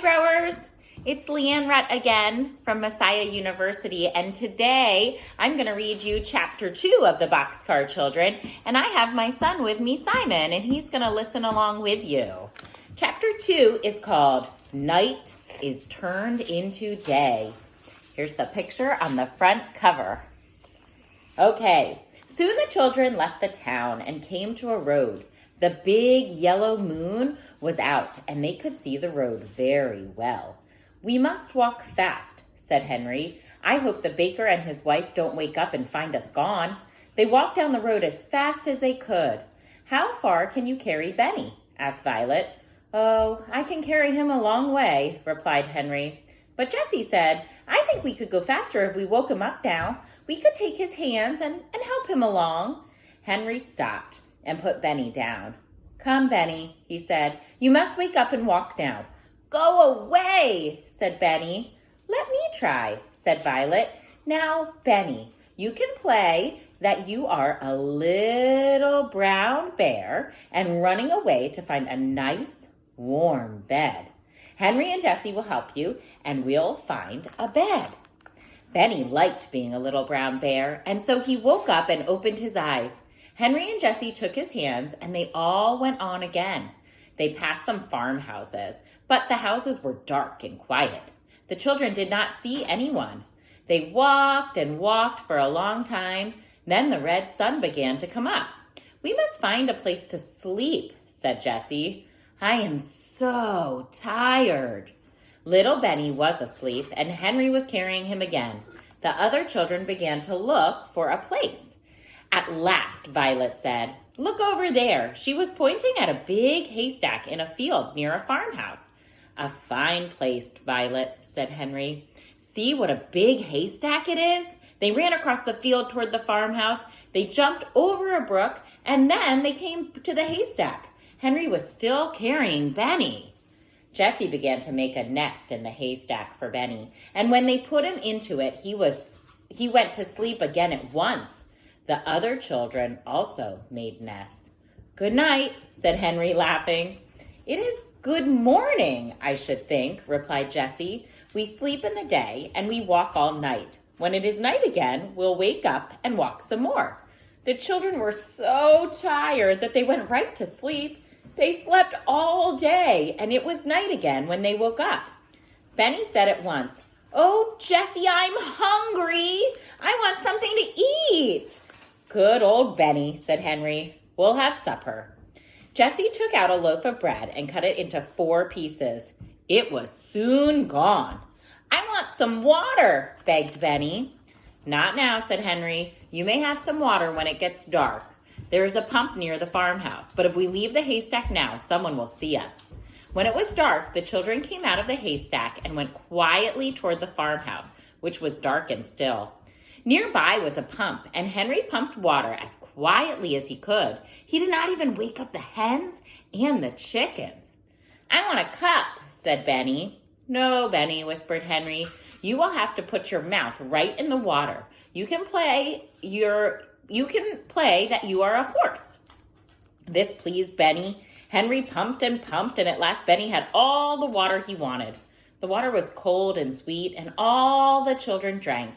growers! It's Leanne Rutt again from Messiah University, and today I'm going to read you Chapter 2 of the Boxcar Children, and I have my son with me, Simon, and he's going to listen along with you. Chapter 2 is called Night is Turned into Day. Here's the picture on the front cover. Okay, soon the children left the town and came to a road. The big yellow moon was out, and they could see the road very well. "We must walk fast," said Henry. "I hope the baker and his wife don't wake up and find us gone." They walked down the road as fast as they could. "How far can you carry Benny?" asked Violet. "Oh, I can carry him a long way," replied Henry. But Jessie said, "I think we could go faster if we woke him up now. We could take his hands and help him along." Henry stopped and put Benny down. "Come, Benny," he said. "You must wake up and walk now." "Go away," said Benny. "Let me try," said Violet. "Now, Benny, you can play that you are a little brown bear and running away to find a nice, warm bed. Henry and Jessie will help you, and we'll find a bed." Benny liked being a little brown bear, and so he woke up and opened his eyes. Henry and Jessie took his hands, and they all went on again. They passed some farmhouses, but the houses were dark and quiet. The children did not see anyone. They walked and walked for a long time. Then the red sun began to come up. "We must find a place to sleep," said Jessie. "I am so tired." Little Benny was asleep, and Henry was carrying him again. The other children began to look for a place. At last, Violet said, "Look over there." She was pointing at a big haystack in a field near a farmhouse. "A fine place, Violet," said Henry. "See what a big haystack it is?" They ran across the field toward the farmhouse. They jumped over a brook, and then they came to the haystack. Henry was still carrying Benny. Jessie began to make a nest in the haystack for Benny, and when they put him into it, he went to sleep again at once. The other children also made nests. "Good night," said Henry, laughing. "It is good morning, I should think," replied Jessie. "We sleep in the day and we walk all night. When it is night again, we'll wake up and walk some more." The children were so tired that they went right to sleep. They slept all day, and it was night again when they woke up. Benny said at once, "Oh, Jessie, I'm hungry. I want something to eat." "Good old Benny," said Henry. "We'll have supper." Jessie took out a loaf of bread and cut it into 4 pieces. It was soon gone. "I want some water," begged Benny. "Not now," said Henry. "You may have some water when it gets dark. There is a pump near the farmhouse, but if we leave the haystack now, someone will see us." When it was dark, the children came out of the haystack and went quietly toward the farmhouse, which was dark and still. Nearby was a pump, and Henry pumped water as quietly as he could. He did not even wake up the hens and the chickens. "I want a cup," said Benny. "No, Benny," whispered Henry. "You will have to put your mouth right in the water. You can play that you are a horse." This pleased Benny. Henry pumped, and at last Benny had all the water he wanted. The water was cold and sweet, and all the children drank.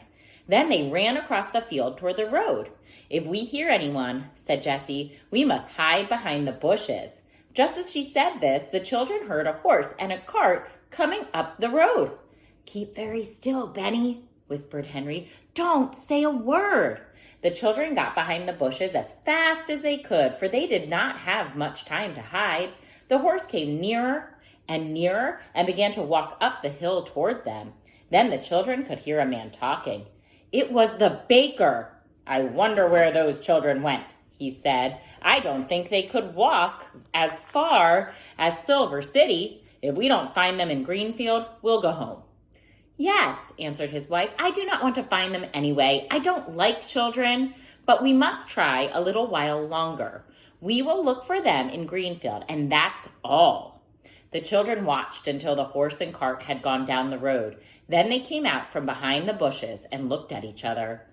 Then they ran across the field toward the road. "If we hear anyone," said Jessie, "we must hide behind the bushes." Just as she said this, the children heard a horse and a cart coming up the road. "Keep very still, Benny," whispered Henry. "Don't say a word." The children got behind the bushes as fast as they could, for they did not have much time to hide. The horse came nearer and nearer and began to walk up the hill toward them. Then the children could hear a man talking. It was the baker. "I wonder where those children went," he said. "I don't think they could walk as far as Silver City. If we don't find them in Greenfield, we'll go home." "Yes," answered his wife. "I do not want to find them anyway. I don't like children, but we must try a little while longer. We will look for them in Greenfield, and that's all." The children watched until the horse and cart had gone down the road. Then they came out from behind the bushes and looked at each other.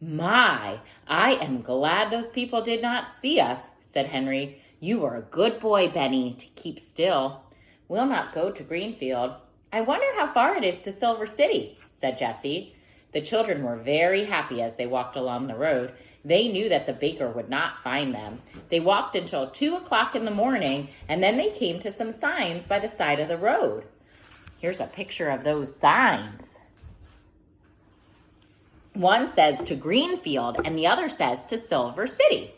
"My, I am glad those people did not see us," said Henry. "You were a good boy, Benny, to keep still. We'll not go to Greenfield. I wonder how far it is to Silver City, said Jessie. The children were very happy as they walked along the road. They knew that the baker would not find them. They walked until 2 o'clock in the morning, and then they came to some signs by the side of the road. Here's a picture of those signs. One says to Greenfield, and the other says to Silver City.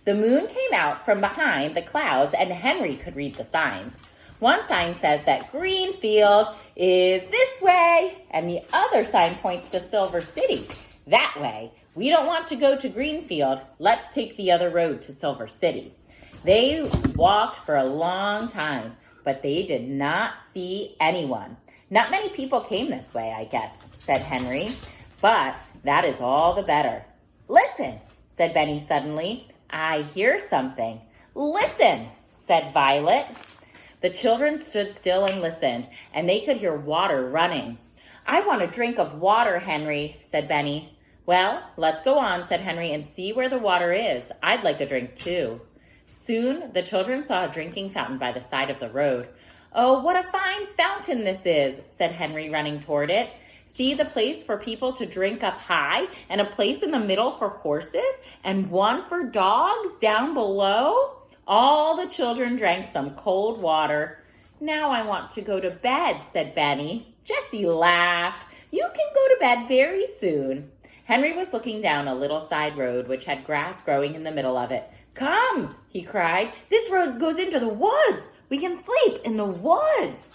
The moon came out from behind the clouds, and Henry could read the signs. One sign says that Greenfield is this way, and the other sign points to Silver City, that way. We don't want to go to Greenfield. Let's take the other road to Silver City. They walked for a long time, but they did not see anyone. Not many people came this way, I guess, said Henry, but that is all the better. Listen, said Benny suddenly. I hear something. Listen, said Violet. The children stood still and listened, and they could hear water running. I want a drink of water, Henry, said Benny. Well, let's go on, said Henry, and see where the water is. I'd like a drink, too. Soon, the children saw a drinking fountain by the side of the road. Oh, what a fine fountain this is, said Henry, running toward it. See the place for people to drink up high, and a place in the middle for horses, and one for dogs down below? All the children drank some cold water. Now I want to go to bed, said Benny. Jessie laughed. You can go to bed very soon. Henry was looking down a little side road which had grass growing in the middle of it. Come, he cried. This road goes into the woods. We can sleep in the woods.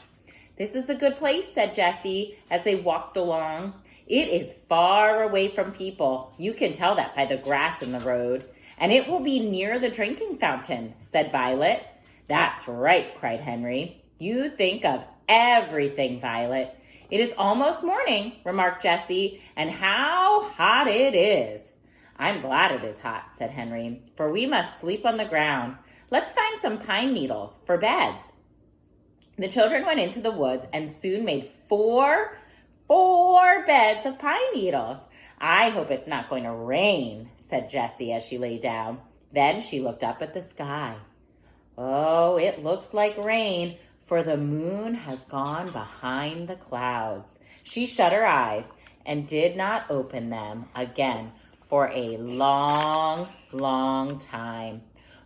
This is a good place, said Jessie as they walked along. It is far away from people. You can tell that by the grass in the road. And it will be near the drinking fountain, said Violet. That's right, cried Henry. You think of everything, Violet. It is almost morning, remarked Jessie, and how hot it is. I'm glad it is hot, said Henry, for we must sleep on the ground. Let's find some pine needles for beds. The children went into the woods and soon made four beds of pine needles. I hope it's not going to rain, said Jessie as she lay down. Then she looked up at the sky. Oh, it looks like rain, for the moon has gone behind the clouds. She shut her eyes and did not open them again for a long, long time.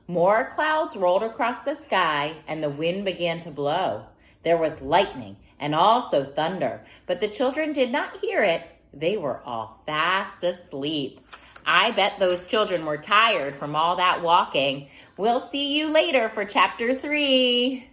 More clouds rolled across the sky, and the wind began to blow. There was lightning and also thunder, but the children did not hear it. They were all fast asleep. I bet those children were tired from all that walking. We'll see you later for chapter 3.